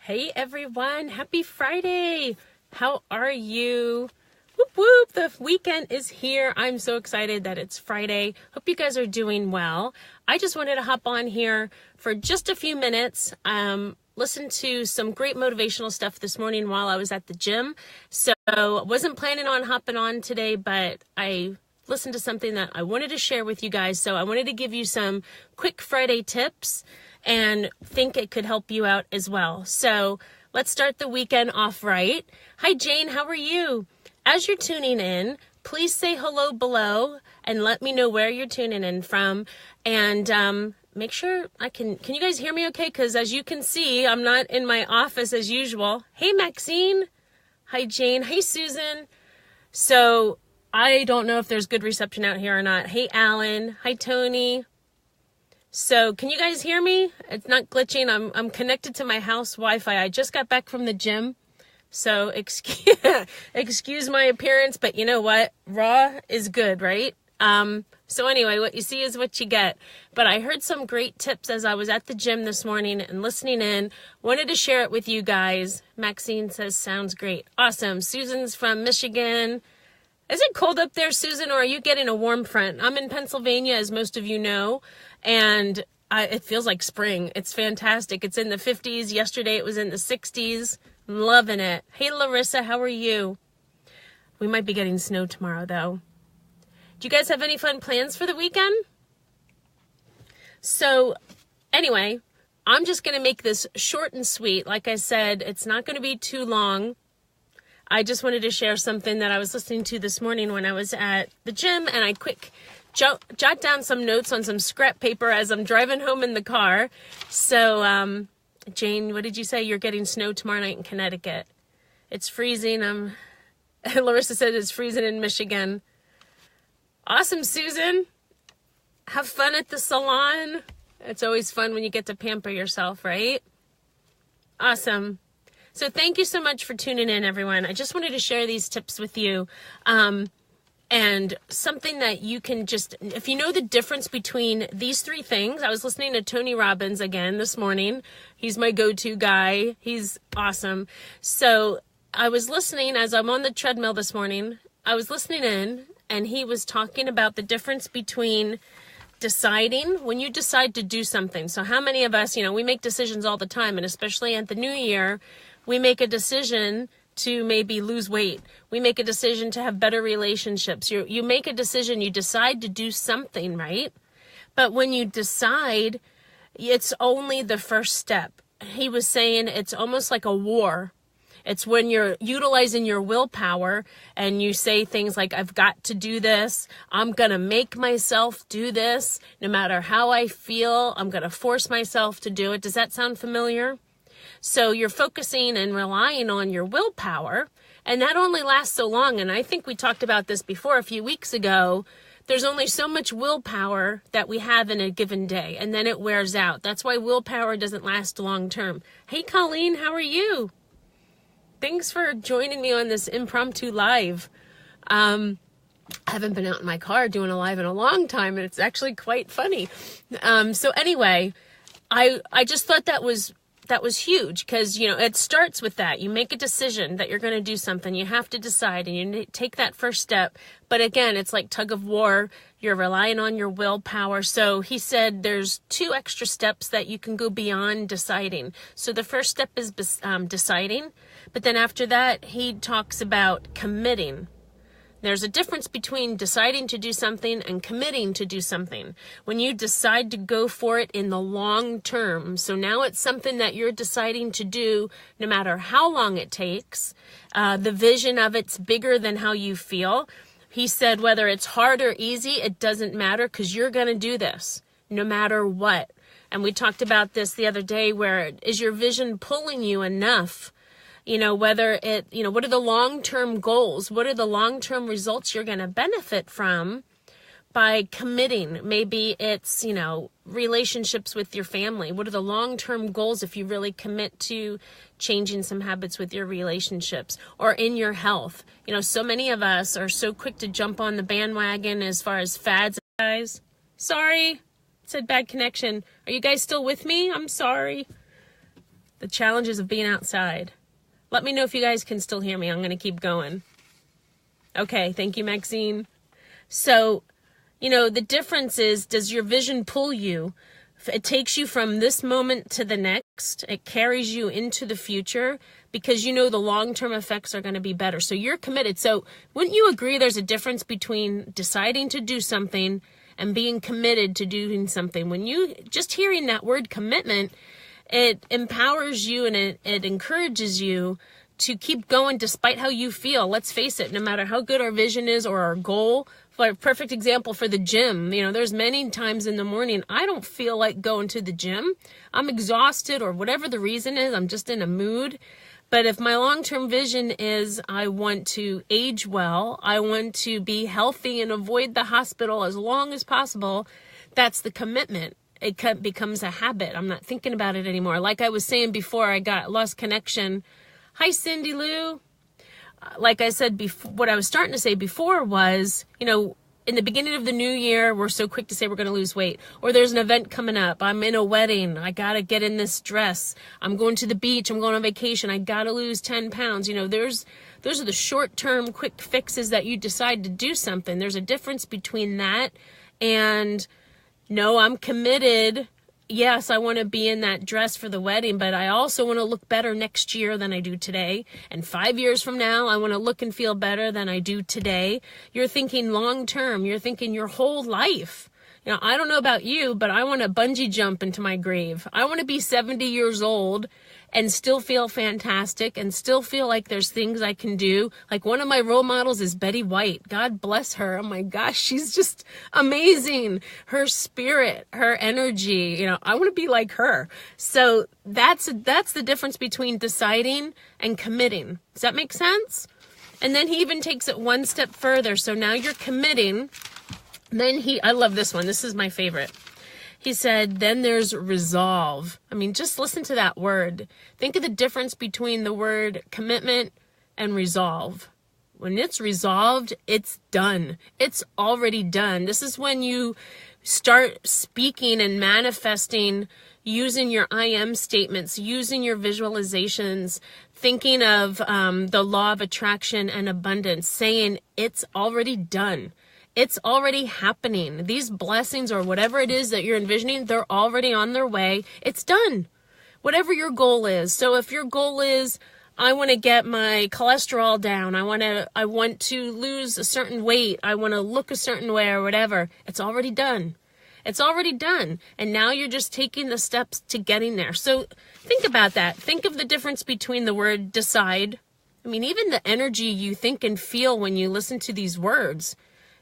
Hey everyone, happy Friday. How are you? Whoop whoop, the weekend is here. I'm so excited that it's Friday. Hope you guys are doing well. I just wanted to hop on here for just a few minutes. Listen to some great motivational stuff this morning while I was at the gym. So I wasn't planning on hopping on today, but I listened to something that I wanted to share with you guys. So I wanted to give you some quick Friday tips and think it could help you out as well. So let's start the weekend off right. Hi, Jane. How are you? As you're tuning in, please say hello below and let me know where you're tuning in from. And make sure can you guys hear me okay? Because as you can see, I'm not in my office as usual. Hey, Maxine. Hi, Jane. Hey, Susan. So I don't know if there's good reception out here or not. Hey, Alan. Hi, Tony. So can you guys hear me? It's not glitching. I'm connected to my house Wi-Fi. I just got back from the gym. So excuse my appearance, but you know what? Raw is good, right? So anyway, what you see is what you get. But I heard some great tips as I was at the gym this morning and listening in. Wanted to share it with you guys. Maxine says, sounds great. Awesome. Susan's from Michigan. Is it cold up there, Susan, or are you getting a warm front? I'm in Pennsylvania, as most of you know, and it feels like spring. It's fantastic. It's in the 50s. Yesterday it was in the 60s. I'm loving it. Hey, Larissa, how are you? We might be getting snow tomorrow, though. Do you guys have any fun plans for the weekend? So anyway, I'm just going to make this short and sweet. Like I said, it's not going to be too long. I just wanted to share something that I was listening to this morning when I was at the gym, and I jot down some notes on some scrap paper as I'm driving home in the car. So, Jane, what did you say? You're getting snow tomorrow night in Connecticut. It's freezing. Larissa said it's freezing in Michigan. Awesome, Susan. Have fun at the salon. It's always fun when you get to pamper yourself, right? Awesome. So thank you so much for tuning in, everyone. I just wanted to share these tips with you. And something that you can just, if you know the difference between these three things, I was listening to Tony Robbins again this morning. He's my go-to guy. He's awesome. So I was listening as I'm on the treadmill this morning. I was listening in, and he was talking about the difference between deciding when you decide to do something. So how many of us, we make decisions all the time, and especially at the new year, we make a decision to maybe lose weight. We make a decision to have better relationships. You make a decision, you decide to do something, right? But when you decide, it's only the first step. He was saying it's almost like a war. It's when you're utilizing your willpower and you say things like, I've got to do this. I'm going to make myself do this. No matter how I feel, I'm going to force myself to do it. Does that sound familiar? So you're focusing and relying on your willpower, and that only lasts so long. And I think we talked about this before a few weeks ago. There's only so much willpower that we have in a given day, and then it wears out. That's why willpower doesn't last long term. Hey, Colleen, how are you? Thanks for joining me on this impromptu live. I haven't been out in my car doing a live in a long time, and it's actually quite funny. So anyway, I just thought that was huge because, it starts with that. You make a decision that you're going to do something. You have to decide and you take that first step. But again, it's like tug of war. You're relying on your willpower. So he said there's 2 extra steps that you can go beyond deciding. So the first step is deciding. But then after that, he talks about committing. There's a difference between deciding to do something and committing to do something. When you decide to go for it in the long term, so now it's something that you're deciding to do no matter how long it takes, the vision of it's bigger than how you feel. He said whether it's hard or easy, it doesn't matter because you're going to do this no matter what. And we talked about this the other day, where is your vision pulling you enough? Whether what are the long-term goals? What are the long-term results you're going to benefit from by committing? Maybe it's, relationships with your family. What are the long-term goals if you really commit to changing some habits with your relationships or in your health? So many of us are so quick to jump on the bandwagon as far as fads, guys. Sorry, it said bad connection. Are you guys still with me? I'm sorry. The challenges of being outside. Let me know if you guys can still hear me. I'm going to keep going. Okay, thank you, Maxine. So, the difference is, does your vision pull you? It takes you from this moment to the next. It carries you into the future because the long-term effects are going to be better. So you're committed. So wouldn't you agree there's a difference between deciding to do something and being committed to doing something? When you just hearing that word commitment, it empowers you and it encourages you to keep going despite how you feel. Let's face it, no matter how good our vision is or our goal. For a perfect example for the gym, there's many times in the morning I don't feel like going to the gym. I'm exhausted or whatever the reason is. I'm just in a mood. But if my long-term vision is I want to age well, I want to be healthy and avoid the hospital as long as possible, that's the commitment. It becomes a habit. I'm not thinking about it anymore. Like I was saying before, I got lost connection. Hi, Cindy Lou. Like I said before, what I was starting to say before was, in the beginning of the new year, we're so quick to say we're going to lose weight. Or there's an event coming up. I'm in a wedding. I got to get in this dress. I'm going to the beach. I'm going on vacation. I got to lose 10 pounds. Those are the short-term quick fixes that you decide to do something. There's a difference between that and, no, I'm committed. Yes, I want to be in that dress for the wedding, but I also want to look better next year than I do today. And 5 years from now, I want to look and feel better than I do today. You're thinking long term. You're thinking your whole life. I don't know about you, but I want to bungee jump into my grave. I want to be 70 years old and still feel fantastic and still feel like there's things I can do. Like one of my role models is Betty White. God bless her. Oh my gosh, she's just amazing. Her spirit, her energy, I want to be like her. So that's the difference between deciding and committing. Does that make sense? And then he even takes it one step further. So now you're committing. Then I love this one. This is my favorite. He said, then there's resolve. Just listen to that word. Think of the difference between the word commitment and resolve. When it's resolved, it's done. It's already done. This is when you start speaking and manifesting using your I am statements, using your visualizations, thinking of the law of attraction and abundance, saying it's already done. It's already happening. These blessings or whatever it is that you're envisioning, they're already on their way. It's done. Whatever your goal is. So if your goal is, I want to get my cholesterol down. I want to lose a certain weight. I want to look a certain way or whatever. It's already done. It's already done. And now you're just taking the steps to getting there. So think about that. Think of the difference between the word decide. Even the energy you think and feel when you listen to these words.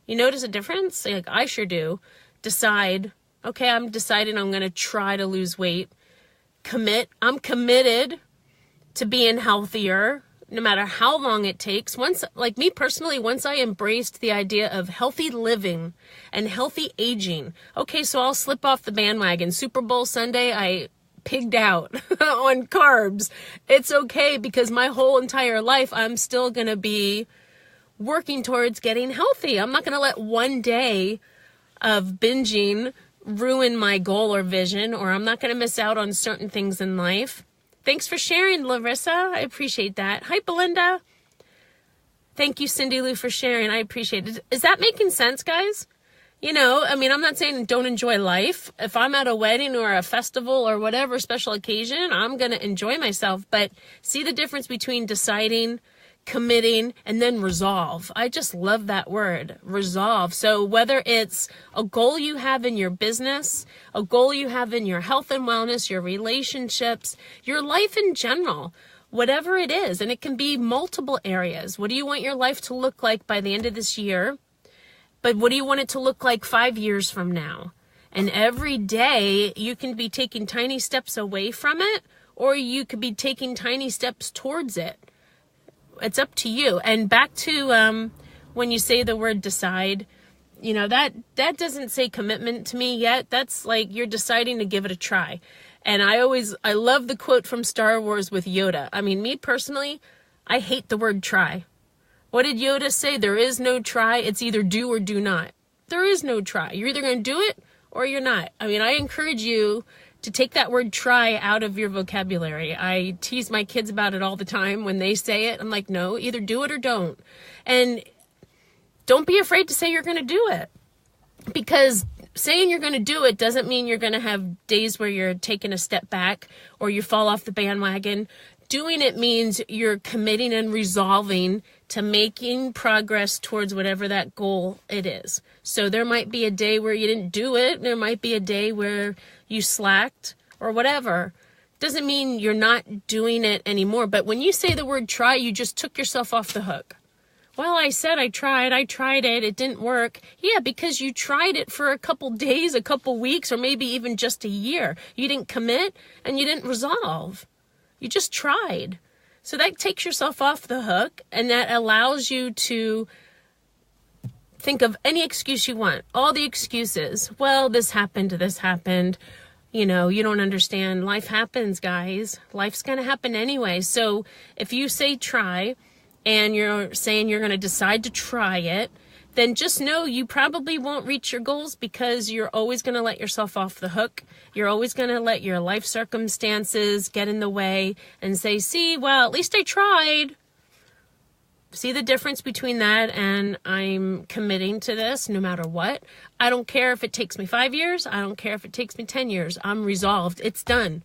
You notice a difference? Like I sure do. Decide. Okay, I'm deciding I'm going to try to lose weight. Commit. I'm committed to being healthier, no matter how long it takes. Like me personally, once I embraced the idea of healthy living and healthy aging, okay, so I'll slip off the bandwagon. Super Bowl Sunday, I pigged out on carbs. It's okay because my whole entire life, I'm still going to be working towards getting healthy. I'm not going to let one day of binging ruin my goal or vision, or I'm not going to miss out on certain things in life. Thanks for sharing, Larissa. I appreciate that. Hi, Belinda. Thank you, Cindy Lou, for sharing. I appreciate it. Is that making sense, guys? I'm not saying don't enjoy life. If I'm at a wedding or a festival or whatever special occasion, I'm going to enjoy myself. But see the difference between deciding, committing, and then resolve. I just love that word, resolve. So whether it's a goal you have in your business, a goal you have in your health and wellness, your relationships, your life in general, whatever it is, and it can be multiple areas. What do you want your life to look like by the end of this year? But what do you want it to look like 5 years from now? And every day you can be taking tiny steps away from it, or you could be taking tiny steps towards it. It's up to you. And back to when you say the word decide, that doesn't say commitment to me yet. That's like you're deciding to give it a try. And I love the quote from Star Wars with Yoda. Me personally, I hate the word try. What did Yoda say? There is no try. It's either do or do not. There is no try. You're either going to do it or you're not. I encourage you to take that word try out of your vocabulary. I tease my kids about it all the time when they say it. I'm like, no, either do it or don't. And don't be afraid to say you're going to do it, because saying you're going to do it doesn't mean you're going to have days where you're taking a step back or you fall off the bandwagon. Doing it means you're committing and resolving to making progress towards whatever that goal it is. So there might be a day where you didn't do it. There might be a day where you slacked or whatever. Doesn't mean you're not doing it anymore. But when you say the word try, you just took yourself off the hook. Well, I said I tried it, it didn't work. Yeah, because you tried it for a couple days, a couple weeks, or maybe even just a year. You didn't commit and you didn't resolve. You just tried. So that takes yourself off the hook, and that allows you to think of any excuse you want. All the excuses. Well, this happened. You know, you don't understand. Life happens, guys. Life's going to happen anyway. So if you say try, and you're saying you're going to decide to try it, then just know you probably won't reach your goals, because you're always going to let yourself off the hook. You're always going to let your life circumstances get in the way and say, see, well, at least I tried. See the difference between that and I'm committing to this no matter what? I don't care if it takes me 5 years. I don't care if it takes me 10 years. I'm resolved. It's done.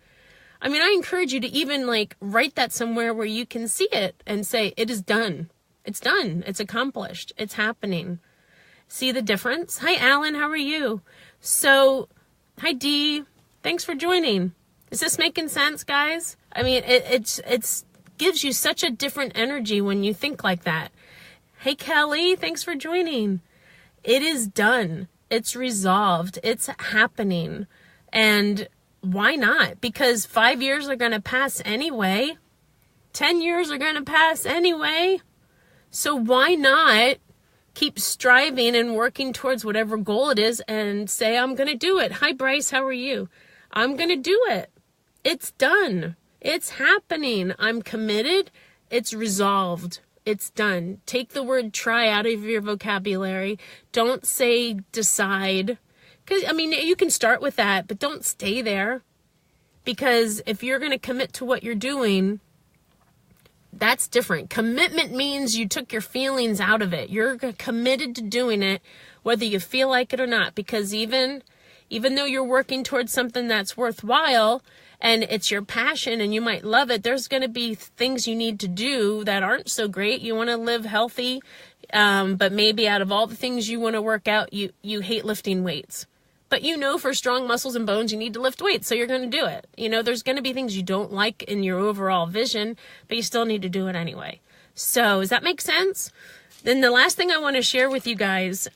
I mean, I encourage you to even write that somewhere where you can see it and say, it is done. It's done. It's accomplished. It's happening. See the difference? Hi, Alan. How are you? So, hi, Dee. Thanks for joining. Is this making sense, guys? I mean, it's gives you such a different energy when you think like that. Hey, Kelly. Thanks for joining. It is done. It's resolved. It's happening. And why not? Because 5 years are going to pass anyway. 10 years are going to pass anyway. So why not keep striving and working towards whatever goal it is and say, I'm going to do it. Hi, Bryce. How are you? I'm going to do it. It's done. It's happening. I'm committed. It's resolved. It's done. Take the word try out of your vocabulary. Don't say decide. Because, I mean, you can start with that, but don't stay there. Because if you're going to commit to what you're doing, that's different. Commitment means you took your feelings out of it. You're committed to doing it, whether you feel like it or not. Because even though you're working towards something that's worthwhile and it's your passion and you might love it, there's going to be things you need to do that aren't so great. You want to live healthy, but maybe out of all the things you want to work out, you hate lifting weights. But you know, for strong muscles and bones, you need to lift weights, so you're going to do it. You know, there's going to be things you don't like in your overall vision, but you still need to do it anyway. So does that make sense? Then the last thing I want to share with you guys,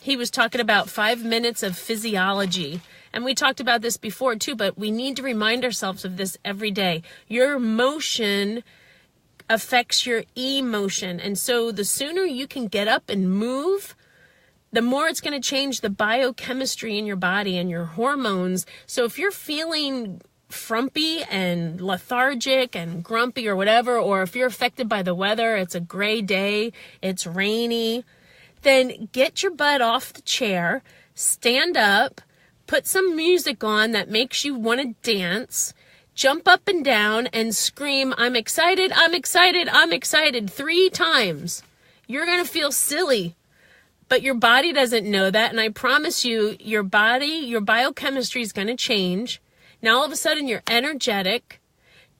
he was talking about 5 minutes of physiology. And we talked about this before too, but we need to remind ourselves of this every day. Your motion affects your emotion. And so the sooner you can get up and move, the more it's going to change the biochemistry in your body and your hormones. So if you're feeling frumpy and lethargic and grumpy or whatever, or if you're affected by the weather, it's a gray day, it's rainy, then get your butt off the chair, stand up, put some music on that makes you want to dance, jump up and down and scream, I'm excited, I'm excited, I'm excited 3 times. You're going to feel silly. But your body doesn't know that, and I promise you, your body, your biochemistry is going to change. Now all of a sudden you're energetic.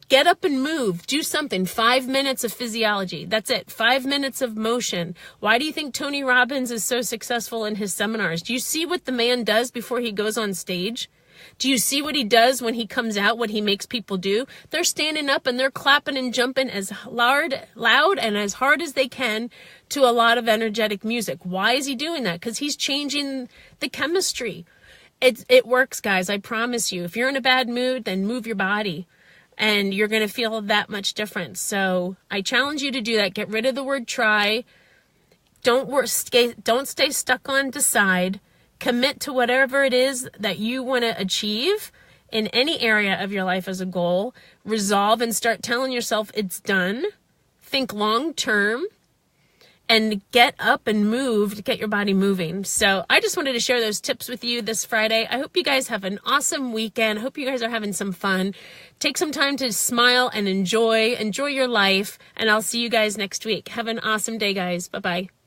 Get up and move. Do something. 5 minutes of physiology. That's it. 5 minutes of motion. Why do you think Tony Robbins is so successful in his seminars? Do you see what the man does before he goes on stage? Do you see what he does when he comes out, what he makes people do? They're standing up and they're clapping and jumping as loud and as hard as they can to a lot of energetic music. Why is he doing that? Because he's changing the chemistry. It works, guys. I promise you. If you're in a bad mood, then move your body and you're going to feel that much difference. So I challenge you to do that. Get rid of the word try. Don't stay stuck on decide. Commit to whatever it is that you want to achieve in any area of your life as a goal. Resolve and start telling yourself it's done. Think long term. and get up and move to get your body moving. So I just wanted to share those tips with you this Friday. I hope you guys have an awesome weekend. I hope you guys are having some fun. Take some time to smile and enjoy your life. And I'll see you guys next week. Have an awesome day, guys. Bye-bye.